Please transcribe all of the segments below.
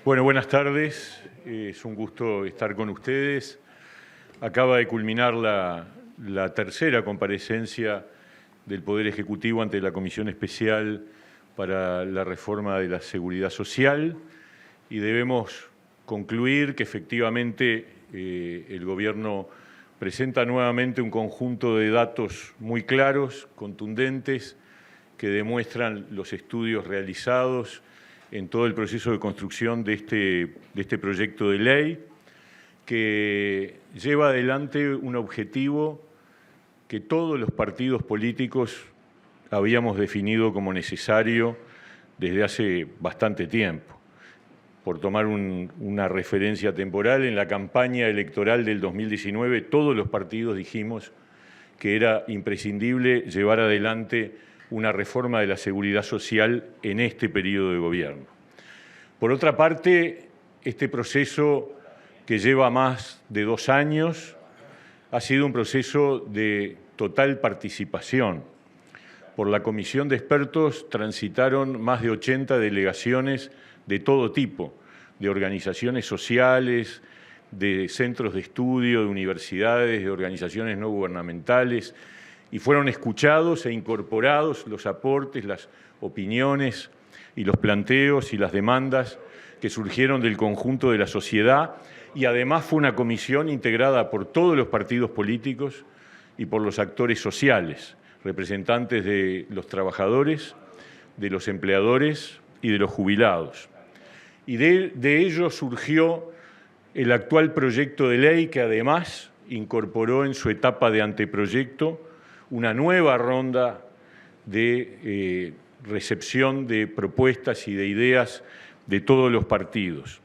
Bueno, buenas tardes. Es un gusto estar con ustedes. Acaba de culminar la tercera comparecencia del Poder Ejecutivo ante la Comisión Especial para la Reforma de la Seguridad Social y debemos concluir que efectivamente el Gobierno presenta nuevamente un conjunto de datos muy claros, contundentes, que demuestran los estudios realizados en todo el proceso de construcción de este proyecto de ley, que lleva adelante un objetivo que todos los partidos políticos habíamos definido como necesario desde hace bastante tiempo. Por tomar una referencia temporal, en la campaña electoral del 2019 todos los partidos dijimos que era imprescindible llevar adelante una reforma de la seguridad social en este periodo de gobierno. Por otra parte, este proceso que lleva más de 2 años ha sido un proceso de total participación. Por la comisión de expertos transitaron más de 80 delegaciones de todo tipo, de organizaciones sociales, de centros de estudio, de universidades, de organizaciones no gubernamentales, y fueron escuchados e incorporados los aportes, las opiniones y los planteos y las demandas que surgieron del conjunto de la sociedad, y además fue una comisión integrada por todos los partidos políticos y por los actores sociales, representantes de los trabajadores, de los empleadores y de los jubilados. Y de ello surgió el actual proyecto de ley que además incorporó en su etapa de anteproyecto una nueva ronda de recepción de propuestas y de ideas de todos los partidos.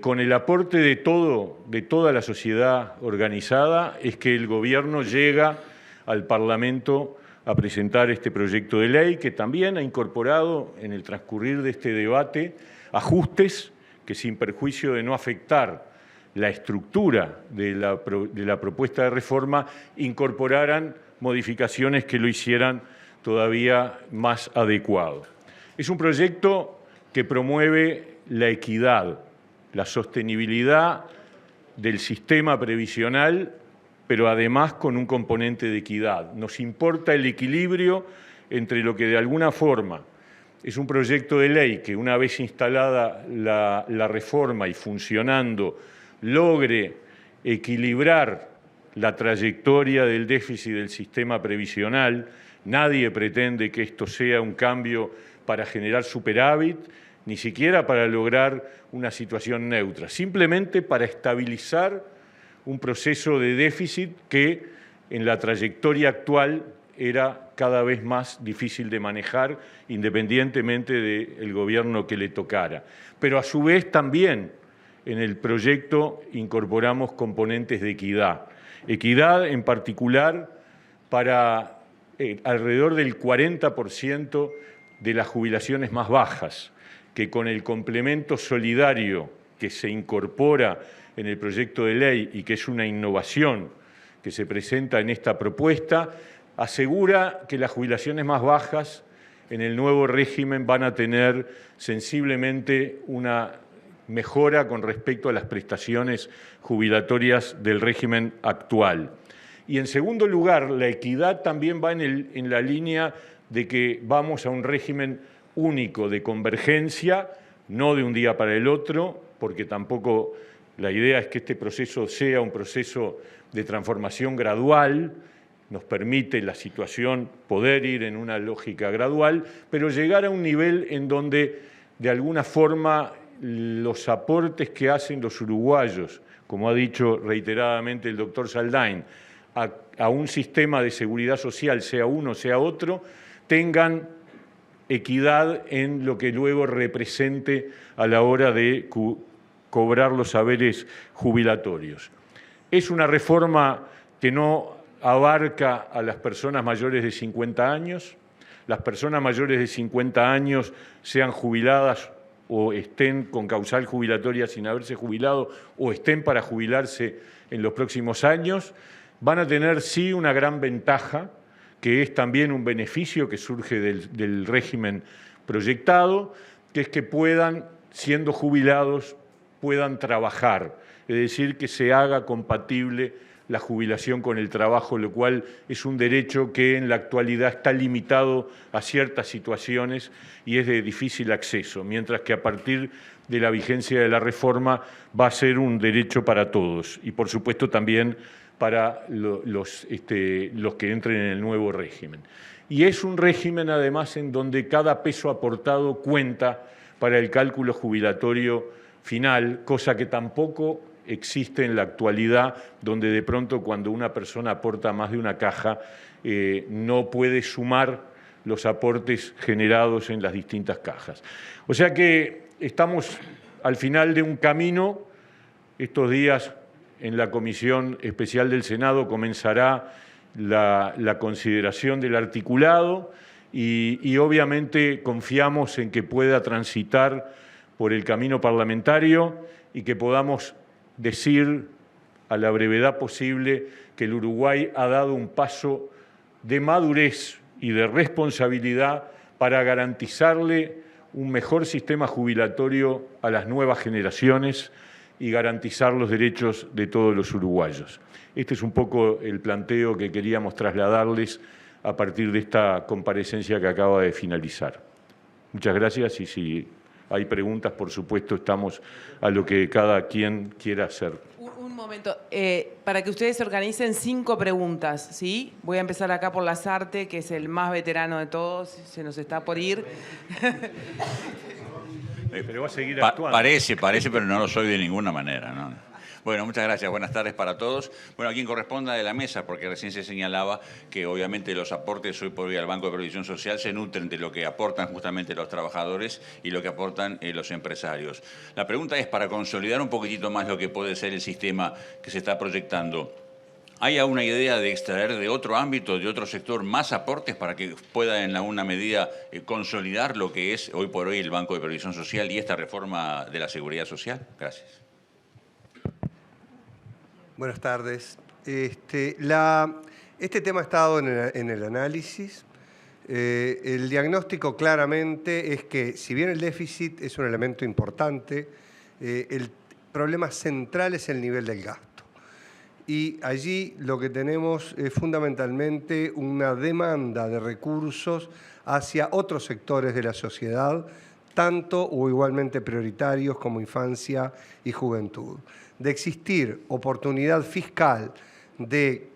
Con el aporte de toda la sociedad organizada es que el Gobierno llega al Parlamento a presentar este proyecto de ley, que también ha incorporado en el transcurrir de este debate ajustes que, sin perjuicio de no afectar la estructura de la propuesta de reforma, incorporaran modificaciones que lo hicieran todavía más adecuado. Es un proyecto que promueve la equidad, la sostenibilidad del sistema previsional, pero además con un componente de equidad. Nos importa el equilibrio entre lo que de alguna forma es un proyecto de ley que, una vez instalada la reforma y funcionando, logre equilibrar la trayectoria del déficit del sistema previsional. Nadie pretende que esto sea un cambio para generar superávit, ni siquiera para lograr una situación neutra, simplemente para estabilizar un proceso de déficit que en la trayectoria actual era cada vez más difícil de manejar, independientemente del gobierno que le tocara. Pero a su vez también en el proyecto incorporamos componentes de equidad. Equidad en particular para alrededor del 40% de las jubilaciones más bajas, que con el complemento solidario que se incorpora en el proyecto de ley y que es una innovación que se presenta en esta propuesta, asegura que las jubilaciones más bajas en el nuevo régimen van a tener sensiblemente una mejora con respecto a las prestaciones jubilatorias del régimen actual. Y en segundo lugar, la equidad también va en la línea de que vamos a un régimen único de convergencia, no de un día para el otro, porque tampoco la idea es que este proceso sea un proceso de transformación gradual. Nos permite la situación poder ir en una lógica gradual, pero llegar a un nivel en donde de alguna forma los aportes que hacen los uruguayos, como ha dicho reiteradamente el doctor Saldain, a un sistema de seguridad social, sea uno, sea otro, tengan equidad en lo que luego represente a la hora de cobrar los haberes jubilatorios. Es una reforma que no abarca a las personas mayores de 50 años. Las personas mayores de 50 años, sean jubiladas o estén con causal jubilatoria sin haberse jubilado o estén para jubilarse en los próximos años, van a tener sí una gran ventaja, que es también un beneficio que surge del régimen proyectado, que es que puedan siendo jubilados, puedan trabajar, es decir, que se haga compatible la jubilación con el trabajo, lo cual es un derecho que en la actualidad está limitado a ciertas situaciones y es de difícil acceso, mientras que a partir de la vigencia de la reforma va a ser un derecho para todos y, por supuesto, también para los que entren en el nuevo régimen. Y es un régimen, además, en donde cada peso aportado cuenta para el cálculo jubilatorio final, cosa que tampoco existe en la actualidad, donde de pronto cuando una persona aporta más de una caja, no puede sumar los aportes generados en las distintas cajas. O sea que estamos al final de un camino. Estos días en la Comisión Especial del Senado comenzará la consideración del articulado y obviamente confiamos en que pueda transitar por el camino parlamentario y que podamos decir a la brevedad posible que el Uruguay ha dado un paso de madurez y de responsabilidad para garantizarle un mejor sistema jubilatorio a las nuevas generaciones y garantizar los derechos de todos los uruguayos. Este es un poco el planteo que queríamos trasladarles a partir de esta comparecencia que acaba de finalizar. Muchas gracias y si hay preguntas, por supuesto, estamos a lo que cada quien quiera hacer. Un momento, para que ustedes se organicen 5 preguntas, ¿sí? Voy a empezar acá por Lasarte, que es el más veterano de todos, se nos está por ir. Pero va a seguir actuando. Parece, pero no lo soy de ninguna manera, ¿no? Bueno, muchas gracias. Buenas tardes para todos. Bueno, a quien corresponda de la mesa, porque recién se señalaba que obviamente los aportes hoy por hoy al Banco de Previsión Social se nutren de lo que aportan justamente los trabajadores y lo que aportan los empresarios. La pregunta es, para consolidar un poquitito más lo que puede ser el sistema que se está proyectando, ¿hay alguna idea de extraer de otro ámbito, de otro sector, más aportes para que pueda en alguna medida consolidar lo que es hoy por hoy el Banco de Previsión Social y esta reforma de la Seguridad Social? Gracias. Buenas tardes. Este tema ha estado en el análisis. El diagnóstico claramente es que, si bien el déficit es un elemento importante, el problema central es el nivel del gasto. Y allí lo que tenemos es fundamentalmente una demanda de recursos hacia otros sectores de la sociedad, tanto o igualmente prioritarios como infancia y juventud. De existir oportunidad fiscal de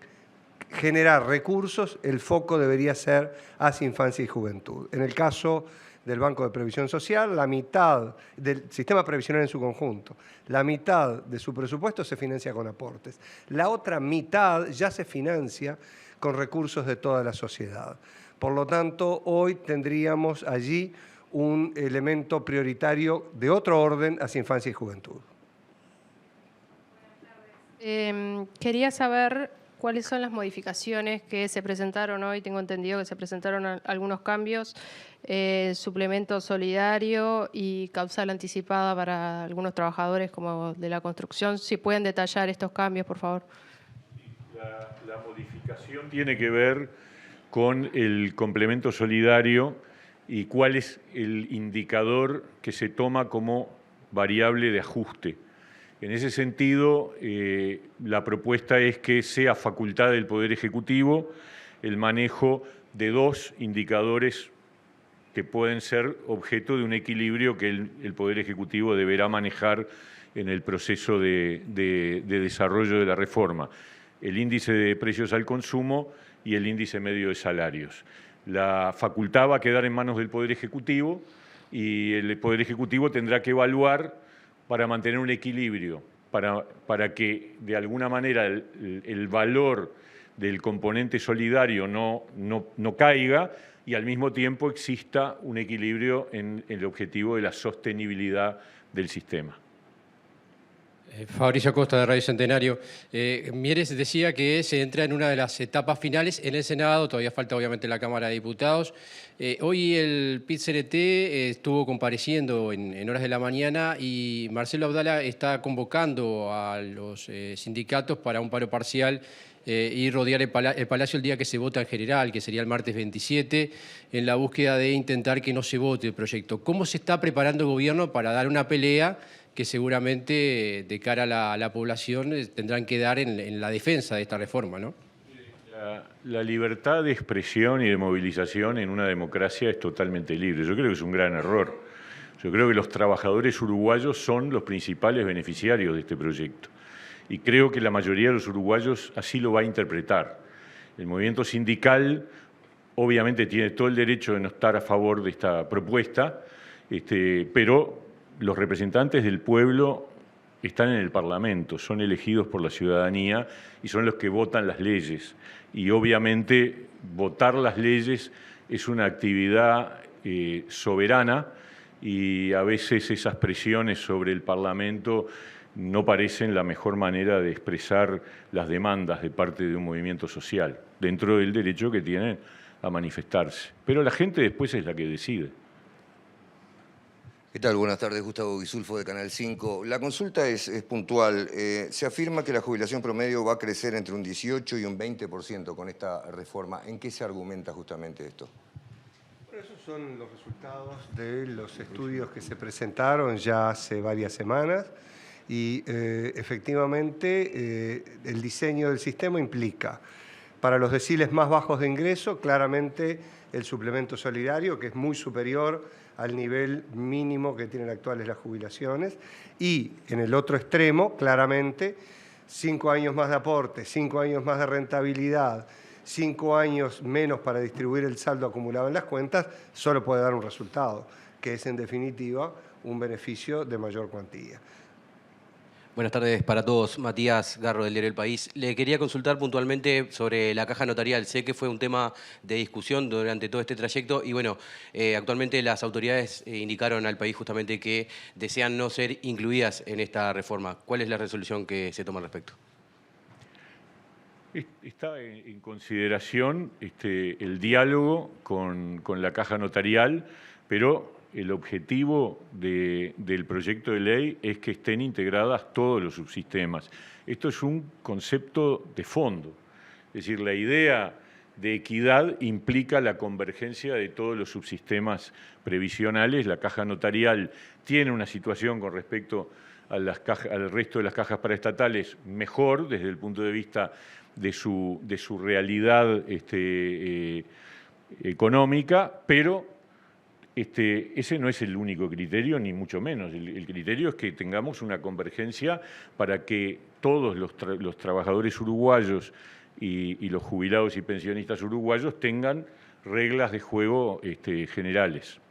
generar recursos, el foco debería ser hacia infancia y juventud. En el caso del Banco de Previsión Social, la mitad del sistema previsional en su conjunto, la mitad de su presupuesto se financia con aportes. La otra mitad ya se financia con recursos de toda la sociedad. Por lo tanto, hoy tendríamos allí un elemento prioritario de otro orden hacia infancia y juventud. Quería saber cuáles son las modificaciones que se presentaron hoy. Tengo entendido que se presentaron algunos cambios, suplemento solidario y causal anticipada para algunos trabajadores como de la construcción. Si pueden detallar estos cambios, por favor. La modificación tiene que ver con el complemento solidario y cuál es el indicador que se toma como variable de ajuste. En ese sentido, la propuesta es que sea facultad del Poder Ejecutivo el manejo de 2 indicadores que pueden ser objeto de un equilibrio que el Poder Ejecutivo deberá manejar en el proceso de desarrollo de la reforma: el índice de precios al consumo y el índice medio de salarios. La facultad va a quedar en manos del Poder Ejecutivo y el Poder Ejecutivo tendrá que evaluar para mantener un equilibrio, para que de alguna manera el valor del componente solidario no caiga y al mismo tiempo exista un equilibrio en el objetivo de la sostenibilidad del sistema. Fabricio Costa, de Radio Centenario. Mieres decía que se entra en una de las etapas finales en el Senado, todavía falta obviamente la Cámara de Diputados. Hoy el PIT-CNT estuvo compareciendo en horas de la mañana y Marcelo Abdala está convocando a los sindicatos para un paro parcial y rodear el Palacio el día que se vota en general, que sería el martes 27, en la búsqueda de intentar que no se vote el proyecto. ¿Cómo se está preparando el gobierno para dar una pelea que seguramente de cara a la población tendrán que dar en la defensa de esta reforma, ¿no? La libertad de expresión y de movilización en una democracia es totalmente libre. Yo creo que es un gran error. Yo creo que los trabajadores uruguayos son los principales beneficiarios de este proyecto. Y creo que la mayoría de los uruguayos así lo va a interpretar. El movimiento sindical obviamente tiene todo el derecho de no estar a favor de esta propuesta, pero los representantes del pueblo están en el Parlamento, son elegidos por la ciudadanía y son los que votan las leyes. Y obviamente votar las leyes es una actividad soberana y a veces esas presiones sobre el Parlamento no parecen la mejor manera de expresar las demandas de parte de un movimiento social, dentro del derecho que tienen a manifestarse. Pero la gente después es la que decide. ¿Qué tal? Buenas tardes, Gustavo Guisulfo de Canal 5. La consulta es puntual. Se afirma que la jubilación promedio va a crecer entre un 18 y un 20% con esta reforma. ¿En qué se argumenta justamente esto? Bueno, esos son los resultados de los estudios que se presentaron ya hace varias semanas y efectivamente el diseño del sistema implica para los deciles más bajos de ingreso claramente el suplemento solidario, que es muy superior al nivel mínimo que tienen actuales las jubilaciones, y en el otro extremo, claramente, 5 años más de aporte, 5 años más de rentabilidad, 5 años menos para distribuir el saldo acumulado en las cuentas, solo puede dar un resultado, que es en definitiva un beneficio de mayor cuantía. Buenas tardes para todos. Matías Garro, del diario El País. Le quería consultar puntualmente sobre la caja notarial. Sé que fue un tema de discusión durante todo este trayecto y bueno, actualmente las autoridades indicaron al país justamente que desean no ser incluidas en esta reforma. ¿Cuál es la resolución que se toma al respecto? Está en consideración el diálogo con la caja notarial, pero el objetivo del proyecto de ley es que estén integradas todos los subsistemas. Esto es un concepto de fondo. Es decir, la idea de equidad implica la convergencia de todos los subsistemas previsionales. La caja notarial tiene una situación con respecto a al resto de las cajas paraestatales mejor desde el punto de vista de su realidad económica, pero ese no es el único criterio, ni mucho menos. El criterio es que tengamos una convergencia para que todos los trabajadores uruguayos y los jubilados y pensionistas uruguayos tengan reglas de juego generales.